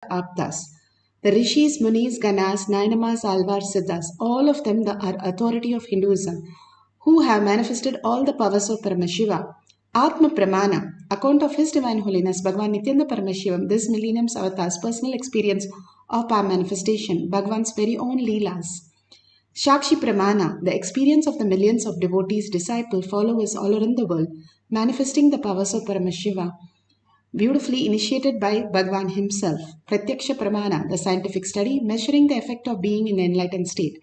Aptas. The Rishis, Munis, Ganas, Nainamas, Alvar, Siddhas, all of them are authority of Hinduism, who have manifested all the powers of Paramashiva. Atma Pramana, account of His Divine Holiness, Bhagavan Nithyananda Paramashivam, this millennium's avatar's personal experience of power manifestation, Bhagavan's very own Leelas. Shakshi Pramana, the experience of the millions of devotees, disciples, followers all around the world, manifesting the powers of Paramashiva, beautifully initiated by Bhagavan himself. Pratyaksha Pramana, the scientific study measuring the effect of being in an enlightened state.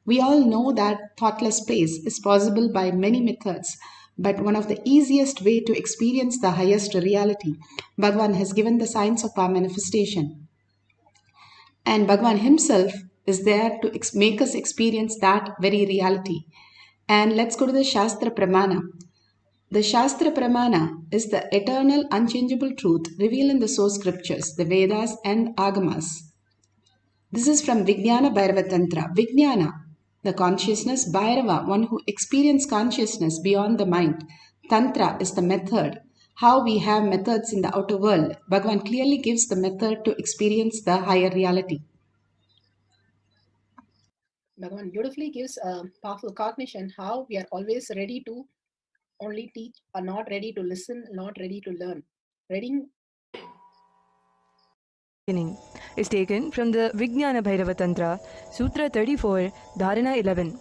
We all know that thoughtless space is possible by many methods, but one of the easiest way to experience the highest reality, Bhagavan has given the science of power manifestation. And Bhagavan himself is there to make us experience that very reality. And let's go to the Shastra Pramana. The Shastra Pramana is the eternal, unchangeable truth revealed in the source scriptures, the Vedas and Agamas. This is from Vijnana Bhairava Tantra. Vijnana, the consciousness, Bhairava, one who experiences consciousness beyond the mind. Tantra is the method. How we have methods in the outer world. Bhagavan clearly gives the method to experience the higher reality. Bhagavan beautifully gives a powerful cognition how we are always ready to only teach, are not ready to listen, not ready to learn. Reading is taken from the Vijnana Bhairava Tantra, Sutra 34, Dharana 11.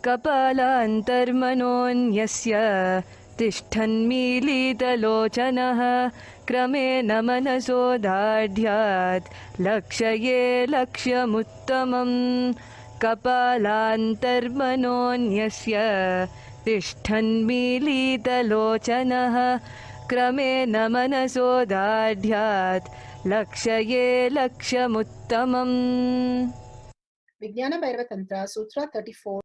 Kapalantarmanonyasya tishthanmilitalochanaha kramen manaso dadhyat lakshaye lakshyamuttamam. Kapalantarmanonyasya tishthanmilitalochanaha kramen manaso dadhyat lakshaye lakshyamuttamam. Vijnana Bhairava Tantra, Sutra 34.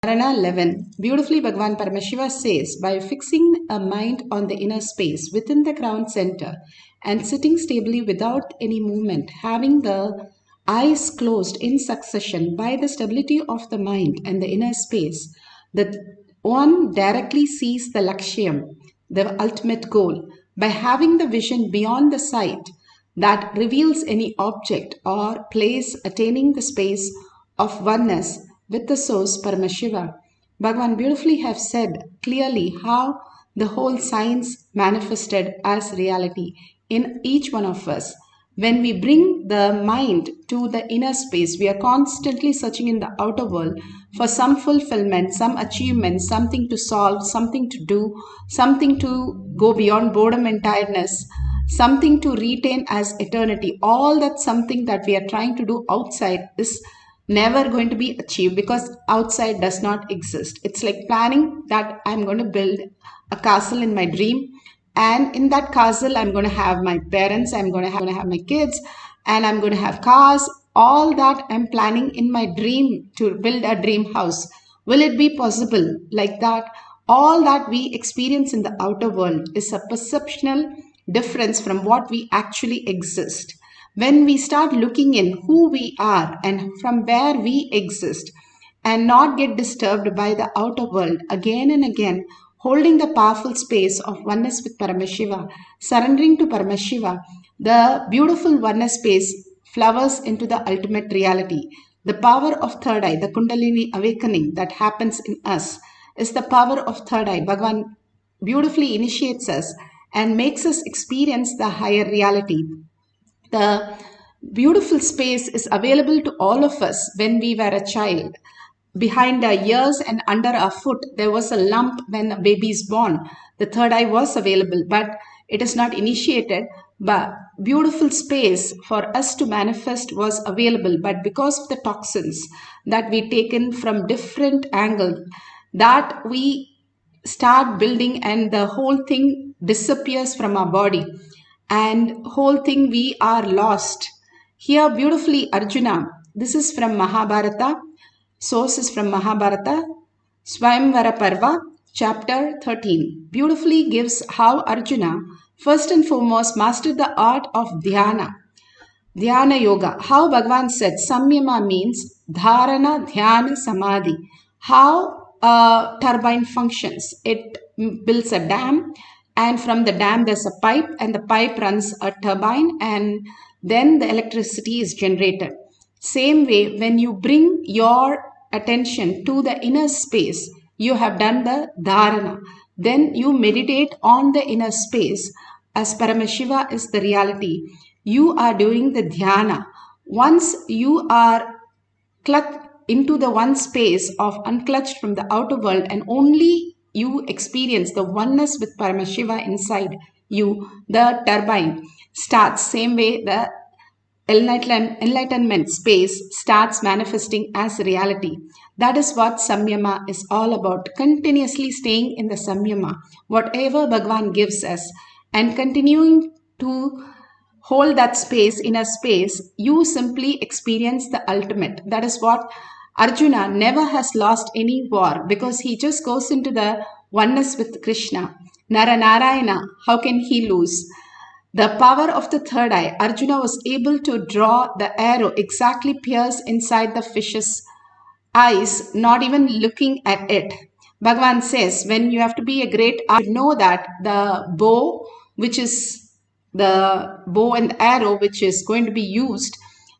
Dharana 11. Beautifully, Bhagavan Paramashiva says, by fixing a mind on the inner space within the crown center and sitting stably without any movement, having the eyes closed in succession by the stability of the mind and the inner space, the one directly sees the Lakshyam, the ultimate goal, by having the vision beyond the sight that reveals any object or place attaining the space of oneness with the source Paramashiva. Bhagavan beautifully have said clearly how the whole science manifested as reality in each one of us. When we bring the mind to the inner space, we are constantly searching in the outer world for some fulfillment, some achievement, something to solve, something to do, something to go beyond boredom and tiredness, something to retain as eternity. All that something that we are trying to do outside is never going to be achieved because outside does not exist. It's like planning that I'm going to build a castle in my dream, and in that castle I'm going to have my parents, I'm going to have my kids, and I'm going to have cars. All that I'm planning in my dream to build a dream house. Will it be possible like that? All that we experience in the outer world is a perceptual difference from what we actually exist. When we start looking in who we are and from where we exist and not get disturbed by the outer world again and again, holding the powerful space of oneness with Paramashiva, surrendering to Paramashiva, the beautiful oneness space flowers into the ultimate reality. The power of third eye, the Kundalini awakening that happens in us, is the power of third eye. Bhagavan beautifully initiates us and makes us experience the higher reality. The beautiful space is available to all of us when we were a child. Behind our ears and under our foot, there was a lump when a baby is born. The third eye was available, but it is not initiated. But beautiful space for us to manifest was available, but because of the toxins that we taken from different angles, that we start building and the whole thing disappears from our body and whole thing we are lost. Here beautifully Arjuna, this is from Mahabharata, source is from Mahabharata, Swayamvara Parva, chapter 13, beautifully gives how Arjuna first and foremost mastered the art of dhyana. Dhyana yoga. How Bhagavan said samyama means dharana, dhyana, samadhi. How a turbine functions. It builds a dam and from the dam there's a pipe, and the pipe runs a turbine, and then the electricity is generated. Same way, when you bring your attention to the inner space, you have done the dharana. Then you meditate on the inner space as Paramashiva is the reality. You are doing the dhyana. Once you are clutched into the one space of unclutched from the outer world, and only you experience the oneness with Paramashiva inside you, the turbine starts. Same way, the enlightenment space starts manifesting as reality. That is what Samyama is all about. Continuously staying in the Samyama, whatever Bhagavan gives us, and continuing to hold that space in a space, you simply experience the ultimate. That is what Arjuna never has lost any war, because he just goes into the oneness with Krishna. Nara Narayana, how can he lose? The power of the third eye, Arjuna was able to draw the arrow exactly pierce inside the fish's eyes, not even looking at it. Bhagavan says, when you have to be a great archer, you know that the bow, which is the bow and the arrow which is going to be used,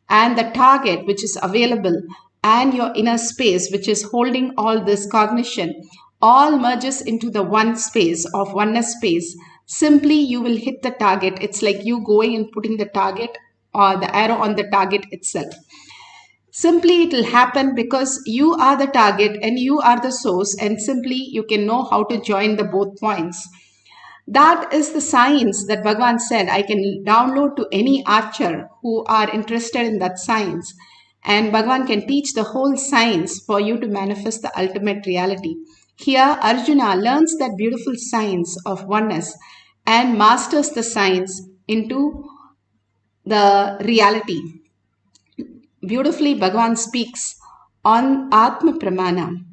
and the target which is available, and your inner space which is holding all this cognition, all merges into the one space of oneness space. Simply you will hit the target. It's like you going and putting the target or the arrow on the target itself. Simply it will happen because you are the target and you are the source, and simply you can know how to join the both points. That is the science that Bhagavan said I can download to any archer who are interested in that science. And Bhagavan can teach the whole science for you to manifest the ultimate reality. Here, Arjuna learns that beautiful science of oneness and masters the science into the reality. Beautifully, Bhagavan speaks on Atma Pramana.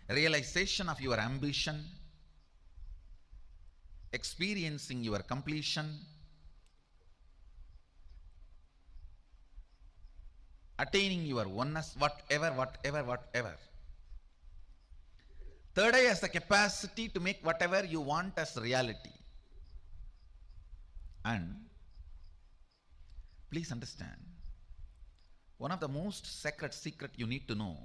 Realization of your ambition, experiencing your completion, attaining your oneness, whatever. Third eye has the capacity to make whatever you want as reality. And please understand, one of the most sacred secret you need to know,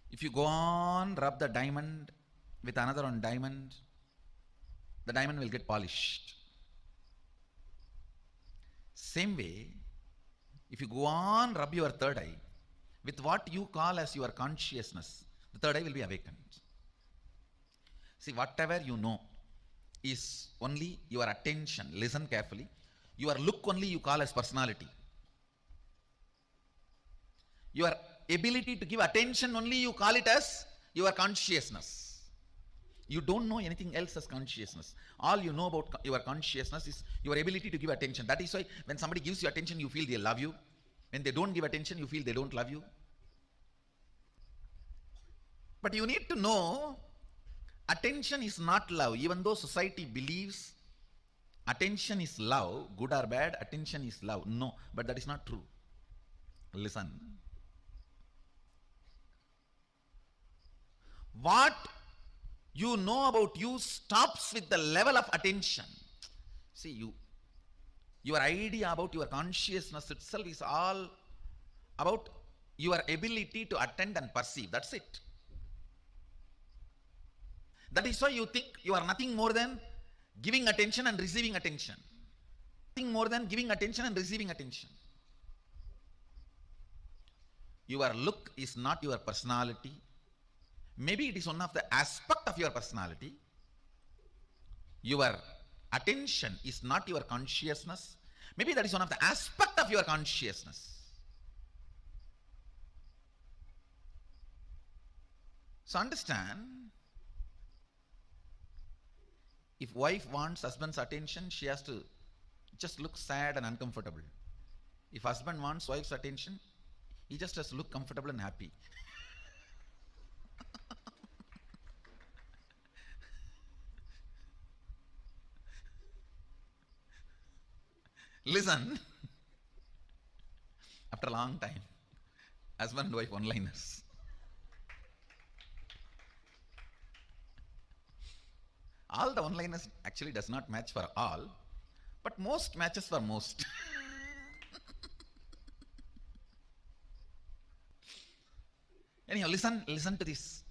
if you go on rub the diamond with another on diamond, the diamond will get polished. Same way, if you go on rub your third eye with what you call as your consciousness, the third eye will be awakened. See, whatever you know is only your attention. Listen carefully. Your look only you call as personality. Your ability to give attention only you call it as your consciousness. You don't know anything else as consciousness. All you know about your consciousness is your ability to give attention. That is why when somebody gives you attention, you feel they love you. When they don't give attention, you feel they don't love you. But you need to know, attention is not love. Even though society believes attention is love, good or bad, attention is love. No, but that is not true. Listen. What you know about you stops with the level of attention. See, your idea about your consciousness itself is all about your ability to attend and perceive. That's it. That is why you think you are nothing more than giving attention and receiving attention. Nothing more than giving attention and receiving attention. Your look is not your personality. Maybe it is one of the aspect of your personality. Your attention is not your consciousness. Maybe that is one of the aspect of your consciousness. So understand, if wife wants husband's attention, she has to just look sad and uncomfortable. If husband wants wife's attention, he just has to look comfortable and happy. Listen, after a long time, husband and wife one-liners. all the one-liners actually does not match for all, but most matches for most. Anyhow, listen to this.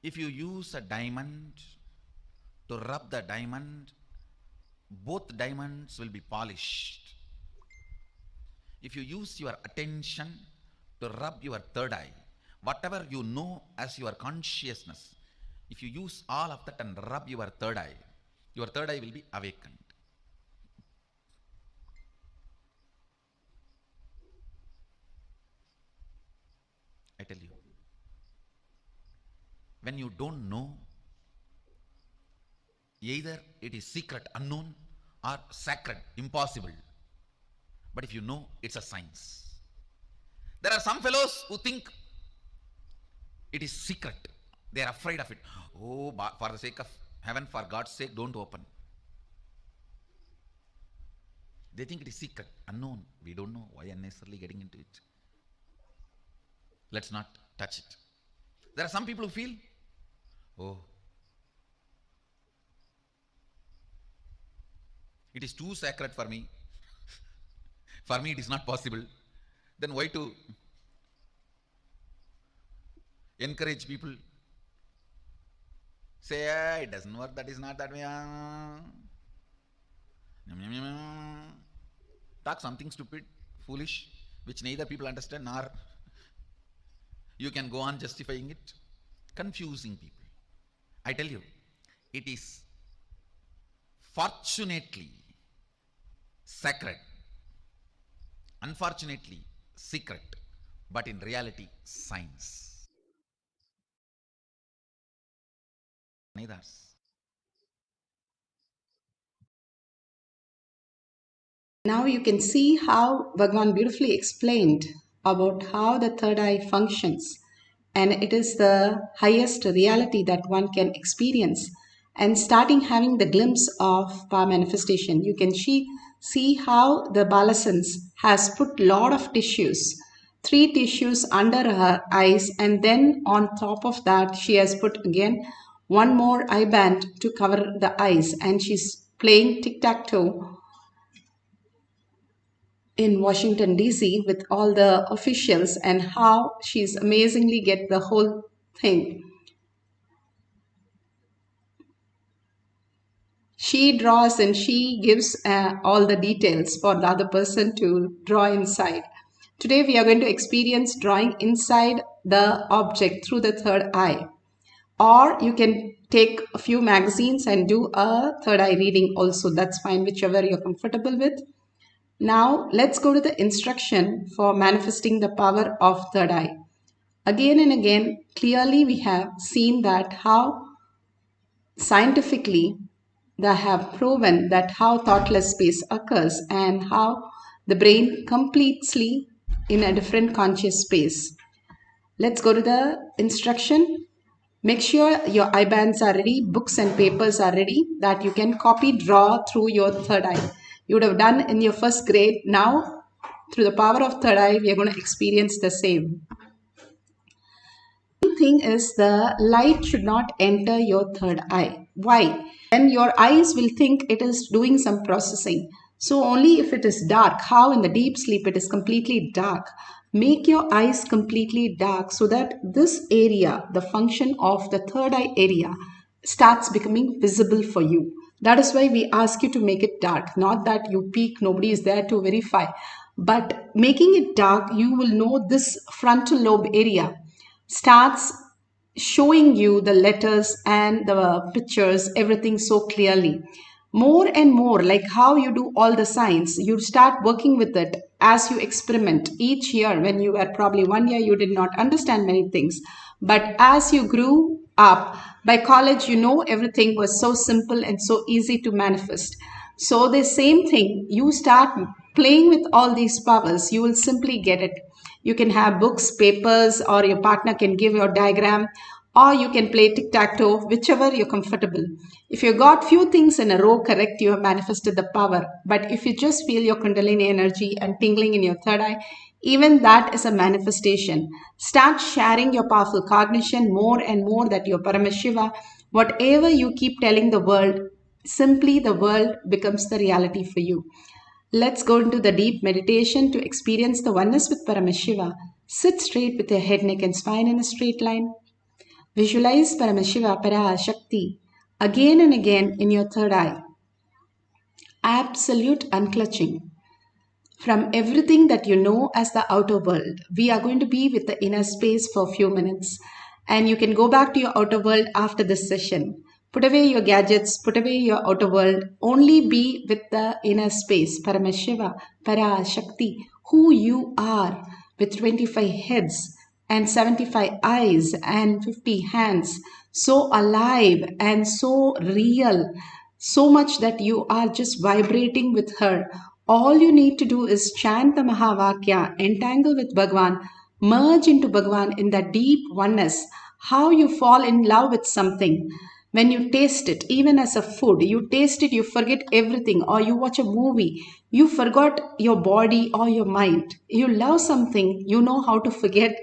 If you use a diamond to rub the diamond, both diamonds will be polished. If you use your attention to rub your third eye, whatever you know as your consciousness, if you use all of that and rub your third eye will be awakened. I tell you, when you don't know, either it is secret, unknown, or sacred, impossible. But if you know, it's a science. There are some fellows who think it is secret. They are afraid of it. Oh, for the sake of heaven, for God's sake, don't open. They think it is secret, unknown. We don't know. Why unnecessarily getting into it? Let's not touch it. There are some people who feel, oh, it is too sacred for me. For me, it is not possible. Then why to encourage people? Say, it doesn't work, that is not that way. Talk something stupid, foolish, which neither people understand nor you can go on justifying it, confusing people. I tell you, it is fortunately sacred, unfortunately secret, but in reality science. Neither. Now you can see how Bhagwan beautifully explained about how the third eye functions, and it is the highest reality that one can experience. And starting having the glimpse of power manifestation, you can see how the Balasans has put lot of tissues, 3 tissues under her eyes, and then on top of that she has put again one more eye band to cover the eyes, and she's playing tic-tac-toe in Washington DC with all the officials, and how she's amazingly get the whole thing. She draws and she gives all the details for the other person to draw inside. Today we are going to experience drawing inside the object through the third eye. Or you can take a few magazines and do a third eye reading also. That's fine, whichever you're comfortable with. Now let's go to the instruction for manifesting the power of third eye. Again and again, clearly we have seen that how scientifically they have proven that how thoughtless space occurs and how the brain completely in a different conscious space. Let's go to the instruction. Make sure your eye bands are ready, books and papers are ready, that you can copy, draw through your third eye. You would have done in your first grade. Now, through the power of third eye, we are going to experience the same. The thing is, the light should not enter your third eye. Why? Then your eyes will think it is doing some processing. So only if it is dark, how in the deep sleep it is completely dark. Make your eyes completely dark so that this area, the function of the third eye area, starts becoming visible for you. That is why we ask you to make it dark. Not that you peek, nobody is there to verify. But making it dark, you will know this frontal lobe area starts showing you the letters and the pictures, everything so clearly. More and more, like how you do all the science, you start working with it as you experiment. Each year, when you were probably 1 year, you did not understand many things. But as you grew up, by college, you know everything was so simple and so easy to manifest. So the same thing, you start playing with all these powers, you will simply get it. You can have books, papers, or your partner can give your diagram. or you can play tic-tac-toe, whichever you're comfortable. If you got few things in a row correct, you have manifested the power. But if you just feel your Kundalini energy and tingling in your third eye, even that is a manifestation. Start sharing your powerful cognition more and more that you're Paramashiva. Whatever you keep telling the world, simply the world becomes the reality for you. Let's go into the deep meditation to experience the oneness with Paramashiva. Sit straight with your head, neck and spine in a straight line. Visualize Paramashiva, Parashakti again and again in your third eye. Absolute unclutching from everything that you know as the outer world. We are going to be with the inner space for a few minutes, and you can go back to your outer world after this session. Put away your gadgets, put away your outer world, only be with the inner space, Paramashiva, Parashakti, who you are, with 25 heads and 75 eyes and 50 hands, so alive and so real, so much that you are just vibrating with her. All you need to do is chant the Mahavakya, entangle with Bhagwan, merge into Bhagwan in that deep oneness. How you fall in love with something. When you taste it, even as a food, you taste it, you forget everything. Or you watch a movie, you forgot your body or your mind. You love something, you know how to forget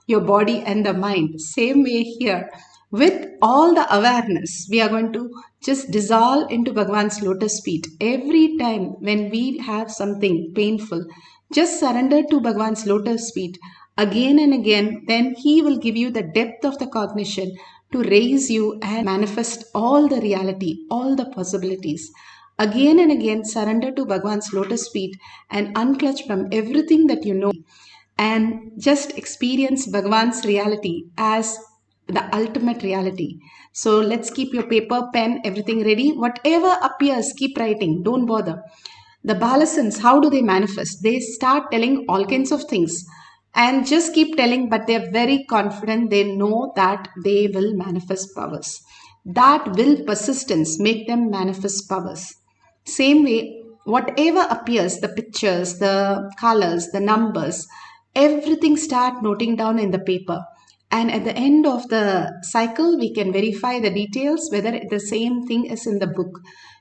your body and the mind. Same way here. With all the awareness, we are going to just dissolve into Bhagwan's lotus feet. Every time when we have something painful, just surrender to Bhagwan's lotus feet again and again. Then he will give you the depth of the cognition to raise you and manifest all the reality, all the possibilities. Again and again, surrender to Bhagwan's lotus feet and unclutch from everything that you know and just experience Bhagwan's reality as the ultimate reality. So let's keep your paper, pen, everything ready. Whatever appears, keep writing. Don't bother. The Balasans, how do they manifest? They start telling all kinds of things and just keep telling, but they're very confident. They know that they will manifest powers. That will persistence make them manifest powers. Same way, whatever appears, the pictures, the colors, the numbers, everything start noting down in the paper. And at the end of the cycle, we can verify the details, whether the same thing is in the book.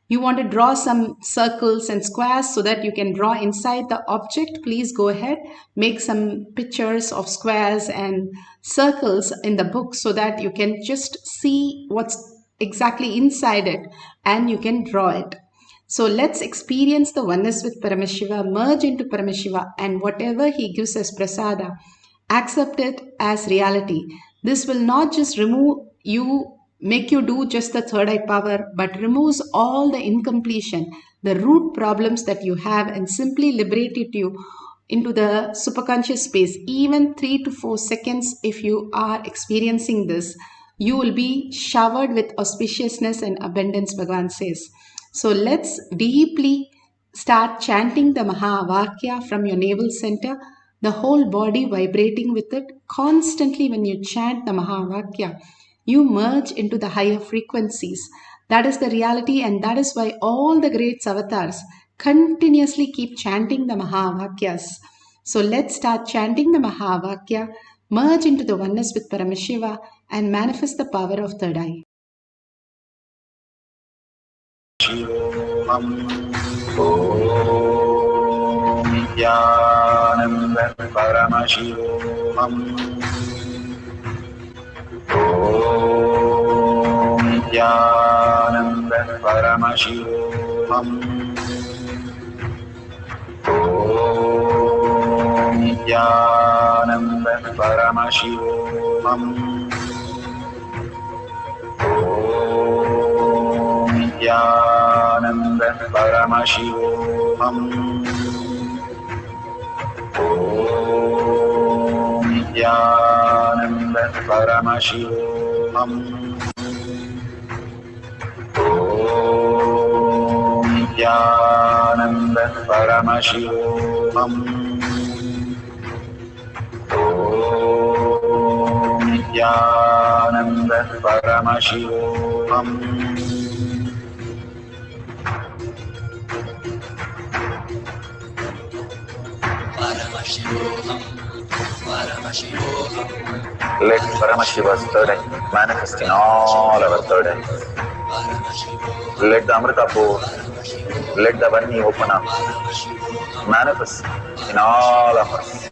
You want to draw some circles and squares so that you can draw inside the object, please go ahead, make some pictures of squares and circles in the book so that you can just see what's exactly inside it and you can draw it. So let's experience the oneness with Paramashiva, merge into Paramashiva, and whatever he gives as prasada, accept it as reality. This will not just make you do just the third eye power, but removes all the incompletion, the root problems that you have, and simply liberated you into the superconscious space. Even 3 to 4 seconds, if you are experiencing this, you will be showered with auspiciousness and abundance, Bhagavan says. So let's deeply start chanting the Mahavakya from your navel center, the whole body vibrating with it. Constantly when you chant the Mahavakya, you merge into the higher frequencies. That is the reality, and that is why all the great avatars continuously keep chanting the Mahavakyas. So let's start chanting the Mahavakya, merge into the oneness with Paramashiva, and manifest the power of third eye. Paramashivoham. Nithyananda Paramashivam. Nithyananda Paramashivam. Nithyananda Paramashivam. Nithyananda Paramashivam. Nithyananda Paramashivoham. Nithyananda Paramashivoham. Paramashivoham. Let Paramashiva's third eye manifest in all our third eyes. Let the Amrita pour, let the Vani open up, manifest in all of us.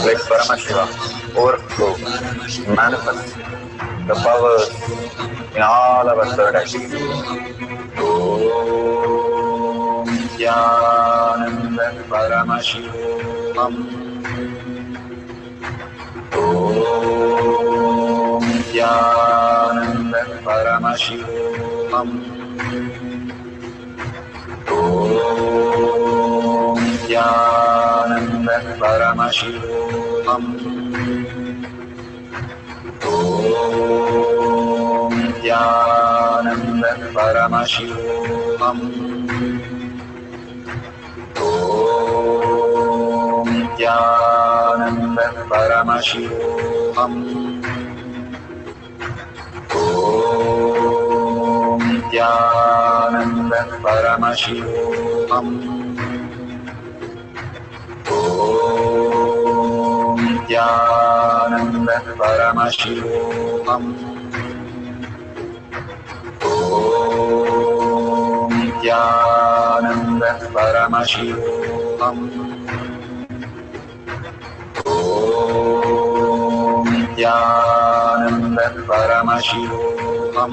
Let Paramashiva overflow, manifest the powers in all our third eyes. Om Nithyananda Paramashivam. Om Nithyananda Paramashivam. Om Nithyananda Paramashivam. Om Nithyananda Paramashivam. Om Nithyananda Paramashivam. Om Nithyananda Paramashivam. Om Nithyananda Paramashivoham. Om Nithyananda Paramashivoham. Om Nithyananda Paramashivoham.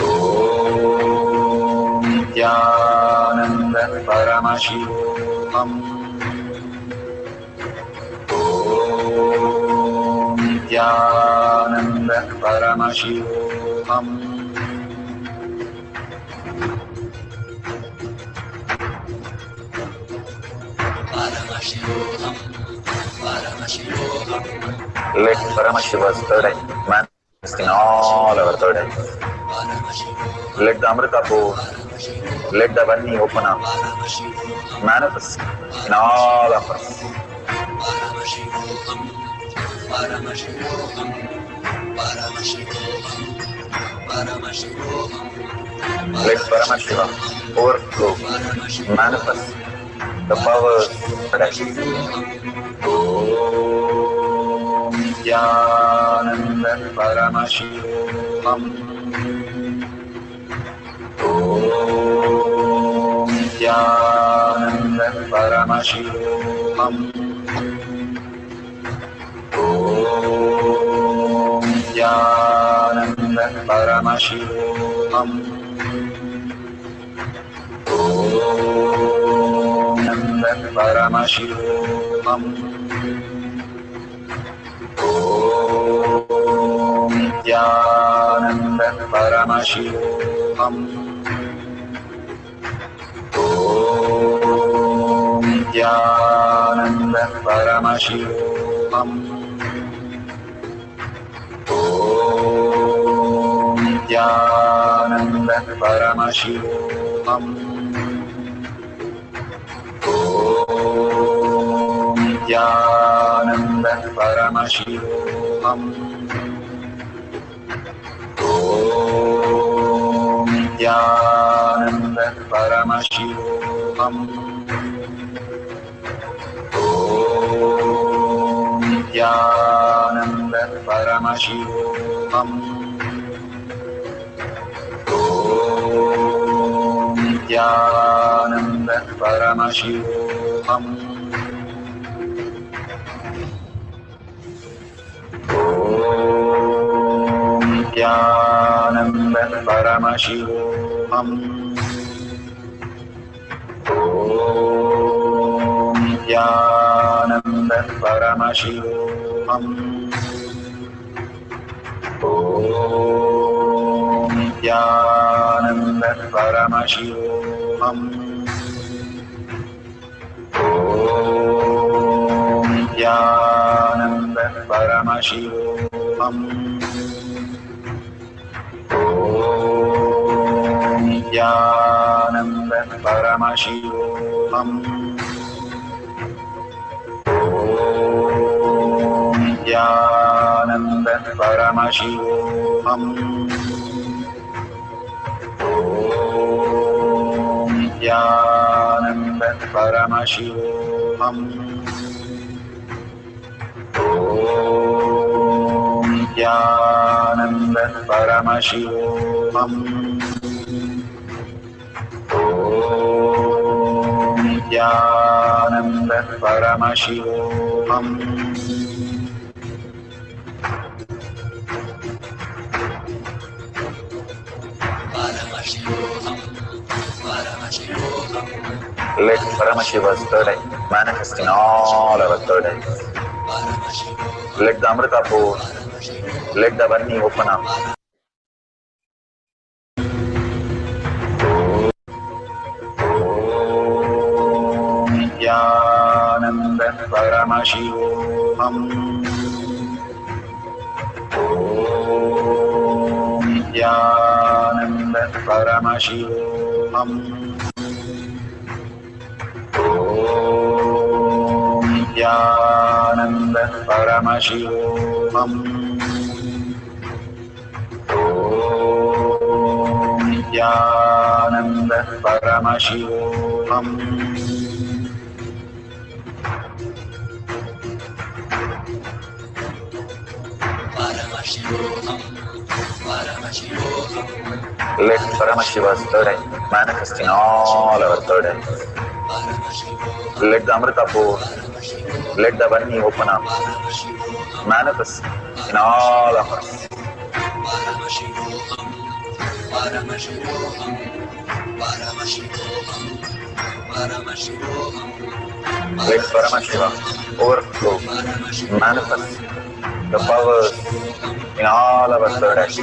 Om Nithyananda Paramashivoham. Om Nithyananda Paramashivoham. Let Paramashiva's third eye manifest in all our third eyes. Let the Amrita pour, let the Vani open up, manifest in all of us. Let Paramashiva overflow, manifest the powers that I see. Om Nithyananda Paramashivoham. Om Nithyananda Paramashivoham. Om Nithyananda Paramashivoham. Om Nithyananda Paramashivoham. Om Nithyananda Paramashivoham. Om Nithyananda Paramashivoham. Om Nithyananda Paramashivoham. Om Nithyananda Paramashivoham. Om Nithyananda Paramashivoham. Om Nithyananda Paramashivoham. Om Nithyananda Paramashivoham. Om Nithyananda Paramashivoham. Om Nithyananda Paramashivoham. Om Nithyananda Paramashivoham. Om Nithyananda Paramashivoham. Om Nithyananda Paramashivoham. Om Nithyananda Paramashivoham. Om Nithyananda Paramashivam. Om Nithyananda Paramashivam. Om Nithyananda Paramashivam. Let Paramashiva's third eye manifest in all our third eyes. Let the Amrita pour, let the Varni open up. Om Nithyananda Paramashivoham. Om Nithyananda Paramashivoham. Om Nithyananda Paramashivoham. Om Nithyananda Paramashivoham. Let Paramashiva's third eye manifest in all our third eyes. Let the Amrita pour, let the Varni open up, manifest in all of us. Let Paramashiva overflow, manifest the powers in all our third eyes.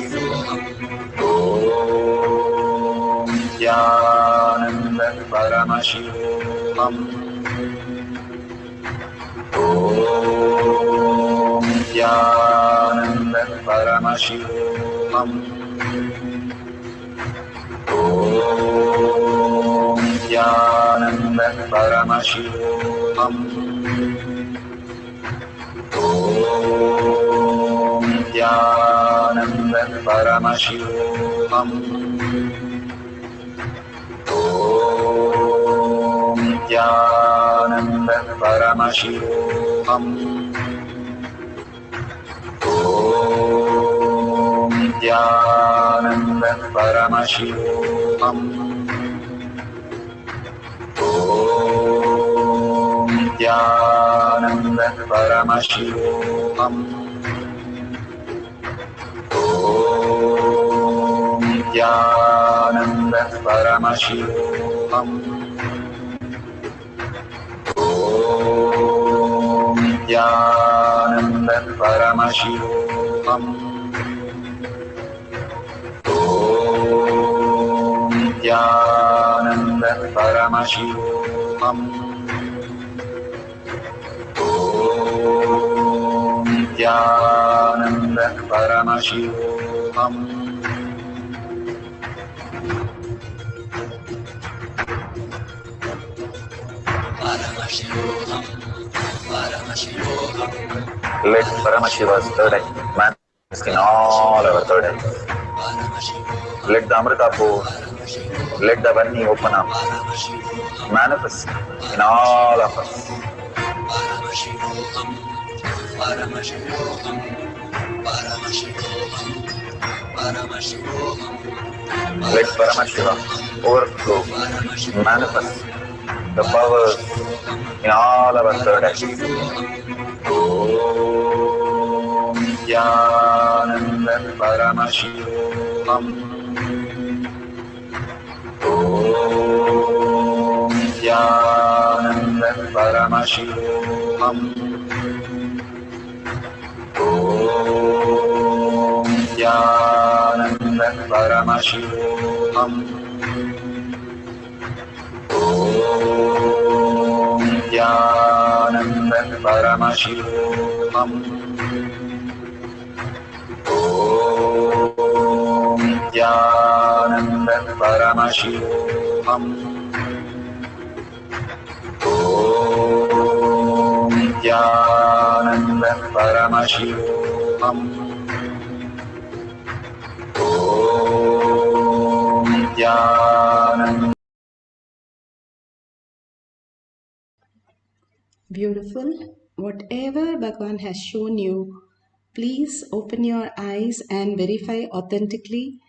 Om Nithyananda Paramashivam. Om Nithyananda Paramashivam. Om Nithyananda Paramashivam. Om Nithyananda Paramashivam. Om Nithyananda Paramashivam. Om Nithyananda Paramashivam. Om Nithyananda Paramashivoham. Om Nithyananda Paramashivoham. Om Nithyananda Paramashivoham. Om Nithyananda Paramashivoham. Om Nithyananda Paramashivoham. Let Paramashiva's third eye manifest in all our third eyes. Let the Amrita pour, let the Varni open up, manifest in all of us. Let Paramashiva overflow, manifest the powers in all our third eyes. Om Nithyananda Paramashivoham. Om Nithyananda Paramashivoham. Om Nithyananda Paramashivoham. Om Nithyananda Paramashivoham. Om Nithyananda Paramashivoham. Om Nithyananda Paramashivoham. Nithyananda. Beautiful. Whatever Bhagwan has shown you, please open your eyes and verify authentically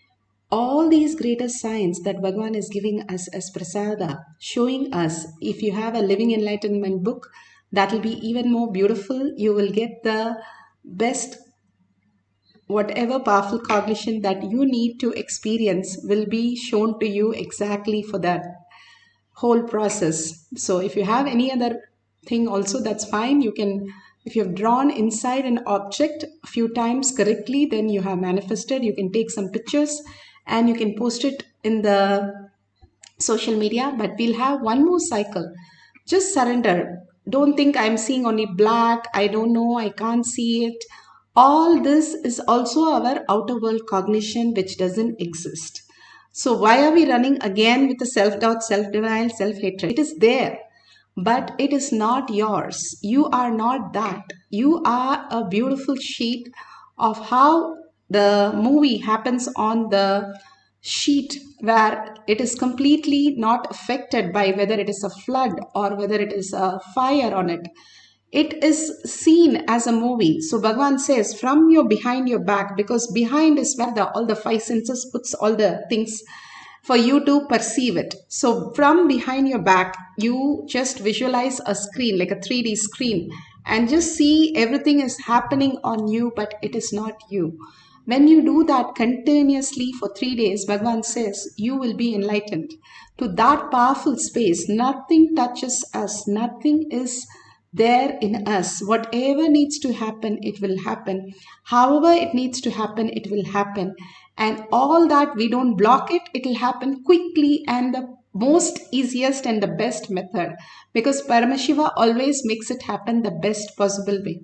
all these greater signs that Bhagwan is giving us as prasada, showing us. If you have a Living Enlightenment book, that will be even more beautiful. You will get the best, whatever powerful cognition that you need to experience will be shown to you exactly for that whole process. So if you have any other thing also, that's fine. You can, if you have drawn inside an object a few times correctly, then you have manifested. You can take some pictures and you can post it in the social media. But we'll have one more cycle. Just surrender. Don't think I'm seeing only black, I don't know, I can't see it. All this is also our outer world cognition which doesn't exist. So why are we running again with the self-doubt, self-denial, self-hatred? It is there, but it is not yours. You are not that. You are a beautiful sheet of how the movie happens on the sheet, where it is completely not affected by whether it is a flood or whether it is a fire on it. It is seen as a movie. So Bhagavan says, from your behind your back, because behind is where all the five senses puts all the things for you to perceive it. So from behind your back, you just visualize a screen, like a 3D screen, and just see everything is happening on you, but it is not you. When you do that continuously for 3 days, Bhagavan says, you will be enlightened. To that powerful space, nothing touches us, nothing is there in us. Whatever needs to happen, it will happen. However it needs to happen, it will happen. And all that, we don't block it, it will happen quickly and the most easiest and the best method, because Paramashiva always makes it happen the best possible way.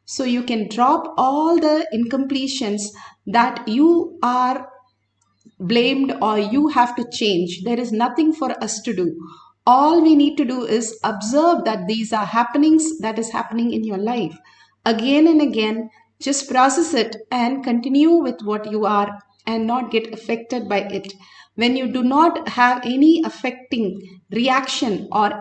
So you can drop all the incompletions that you are blamed or you have to change. There is nothing for us to do. All we need to do is observe that these are happenings that is happening in your life. Again and again, just process it and continue with what you are and not get affected by it. When you do not have any affecting reaction or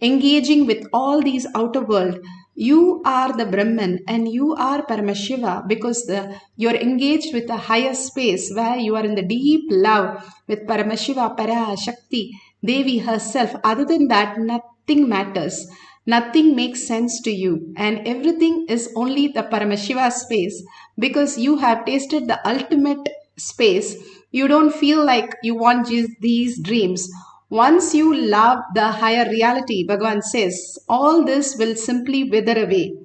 engaging with all these outer world, you are the Brahman and you are Paramashiva, because you're engaged with a higher space where you are in the deep love with Paramashiva, Parashakti, Devi herself. Other than that, nothing matters. Nothing makes sense to you, and everything is only the Paramashiva space, because you have tasted the ultimate space. You don't feel like you want these dreams. Once you love the higher reality, Bhagavan says, all this will simply wither away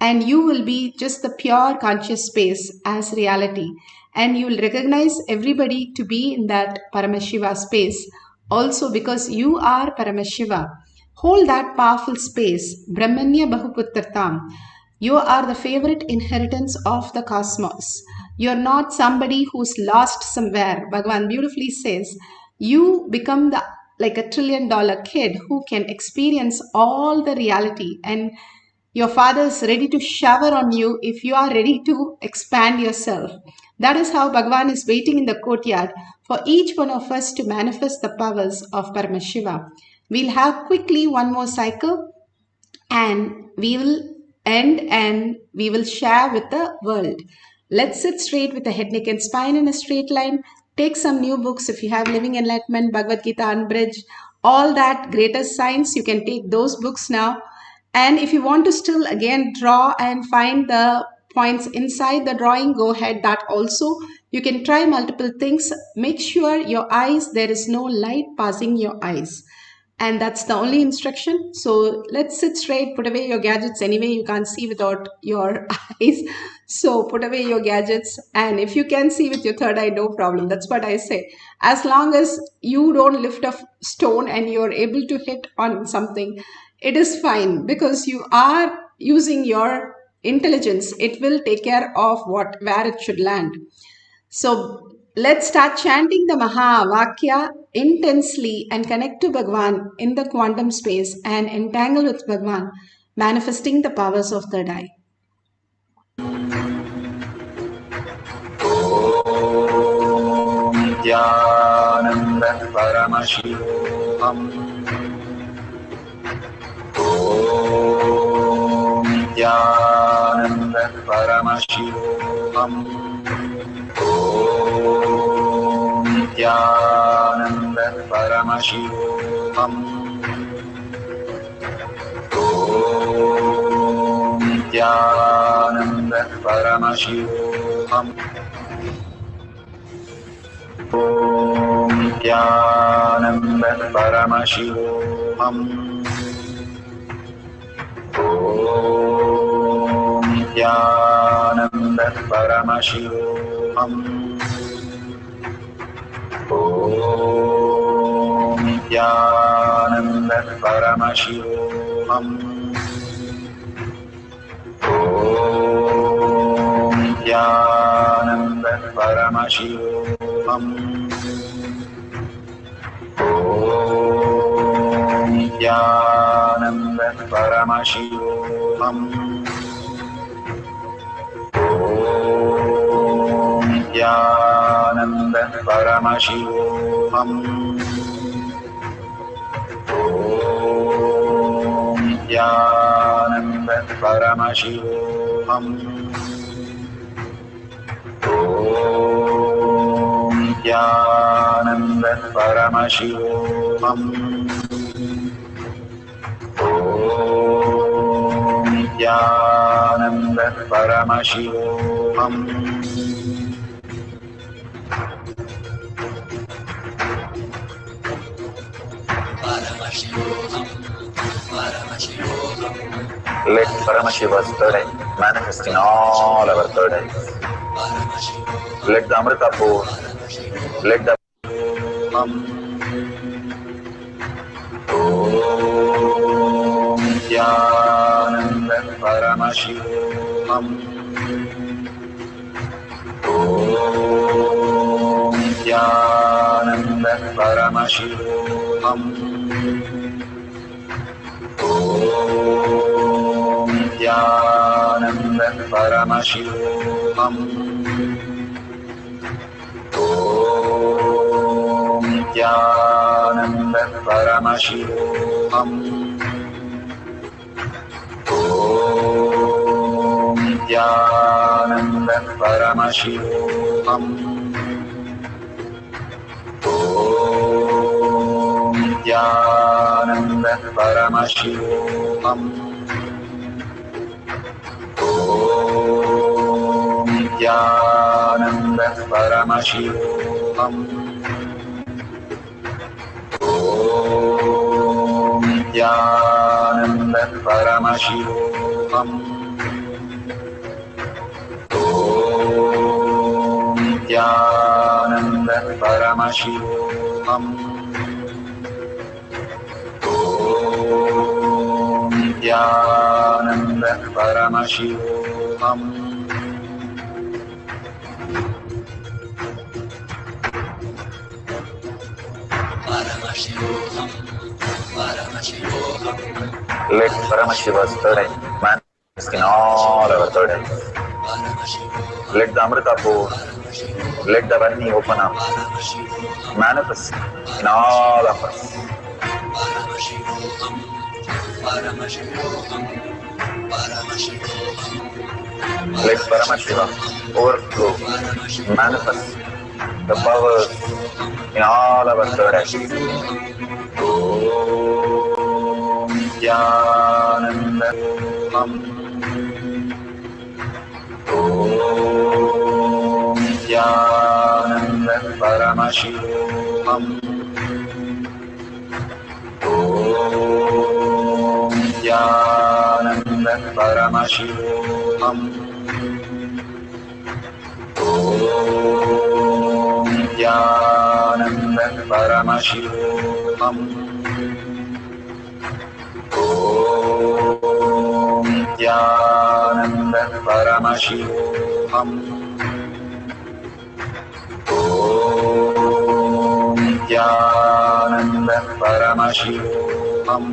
and you will be just the pure conscious space as reality. And you will recognize everybody to be in that Paramashiva space also, because you are Paramashiva. Hold that powerful space, Brahmanya Bahuputratam. You are the favorite inheritance of the cosmos. You're not somebody who's lost somewhere. Bhagavan beautifully says, you become the like a $1 trillion kid who can experience all the reality, and your father is ready to shower on you if you are ready to expand yourself. That is how Bhagavan is waiting in the courtyard for each one of us to manifest the powers of Paramashiva. We'll have quickly one more cycle and we will end and we will share with the world. Let's sit straight with the head, neck and spine in a straight line. Take some new books. If you have Living Enlightenment, Bhagavad Gita Unbridged, all that greater science, you can take those books now. And if you want to still again draw and find the points inside the drawing, go ahead, that also. You can try multiple things. Make sure your eyes, there is no light passing your eyes. And that's the only instruction. So let's sit straight, put away your gadgets. Anyway, you can't see without your eyes. So put away your gadgets. And if you can see with your third eye, no problem. That's what I say. As long as you don't lift a stone and you're able to hit on something, it is fine, because you are using your intelligence. It will take care of where it should land. So let's start chanting the Mahavakya intensely and connect to Bhagavan in the quantum space and entangle with Bhagavan, manifesting the powers of third eye. Om Nithyananda Paramashivoham. Om Nithyananda Paramashivoham. Om Nithyananda Paramashivoham. Om Nithyananda Paramashivoham. Om Nithyananda Paramashivoham. Om Nithyananda Paramashivoham. Om Nithyananda Paramashivoham. Om Nithyananda Paramashivoham. Om Nithyananda Paramashivoham. Om Nithyananda Paramashivoham. Om Nithyananda Paramashivoham. Om Nithyananda Paramashivoham. Om Nithyananda Paramashivoham. Let Paramashiva's third eye manifest in all our third eyes. Let the Amrita pour, let the Om Nithyananda Paramashivoham. Om Nithyananda Paramashivoham. Om Nithyananda Paramashivoham. Om Nithyananda Paramashivoham. Om Nithyananda Paramashivoham. Om Nithyananda Paramashivoham. Om Nithyananda Paramashivoham. Om Nithyananda Paramashivoham. Om Nithyananda Paramashivoham. Om Nithyananda Paramashivoham. Let Paramashiva's third eye manifest in all our third eyes. Let the Amrita pour, let the Varni open up, manifest in all of us. Let Paramashiva overflow, manifest the powers in all our third eyes. Om Nithyananda Paramashivoham. Om Nithyananda Paramashivoham. Om Nithyananda Paramashivoham. Om Nithyananda Paramashivoham. Om Nithyananda Paramashivoham. Om Nithyananda Paramashivoham.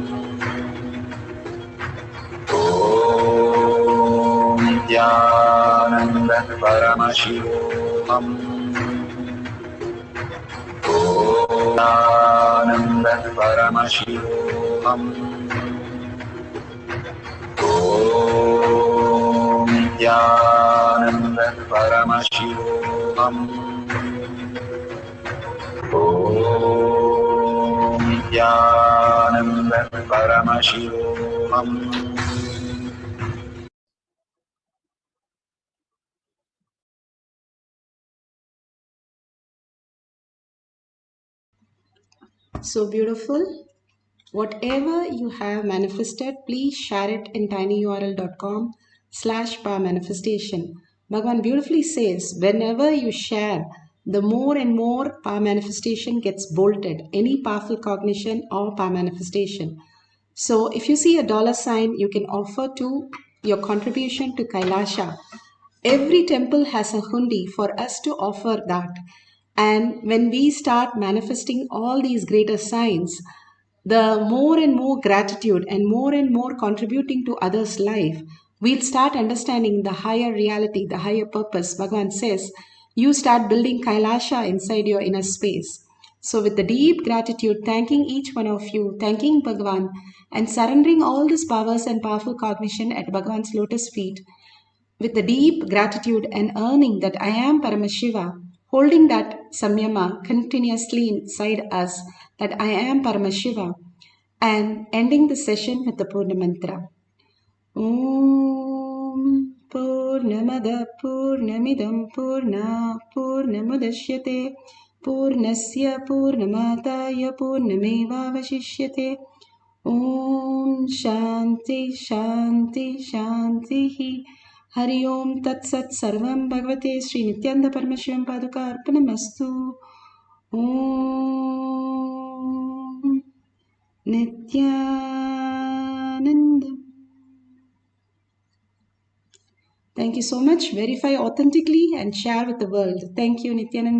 Om Nithyananda Paramashivoham. Om Paramashivoham. Om Nithyananda Paramashivoham. Om Nithyananda Paramashivoham. So beautiful. Whatever you have manifested, please share it in tinyurl.com/power manifestation. Bhagavan beautifully says, whenever you share, the more and more power manifestation gets bolted, any powerful cognition or power manifestation. So if you see a $sign, you can offer to your contribution to Kailasha. Every temple has a hundi for us to offer that. And when we start manifesting all these greater signs, the more and more gratitude and more contributing to others' life, we'll start understanding the higher reality, the higher purpose. Bhagavan says, you start building Kailasha inside your inner space. So with the deep gratitude, thanking each one of you, thanking Bhagavan, and surrendering all these powers and powerful cognition at Bhagavan's lotus feet, with the deep gratitude and earning that I am Paramashiva, holding that samyama continuously inside us, that I am Paramashiva, and ending the session with the Purna Mantra. Om Purnamada Purnamidam Purna Purnamudashyate Purnasya Purnamataya Purnamevavashishyate. Om Shanti Shanti Shanti. Hari Om Tat Sat Sarvam Bhagavate Sri Nithyananda Paramashivam Paduka Arpanamastu. Om Nithyananda. Thank you so much. Verify authentically and share with the world. Thank you, Nithyananda.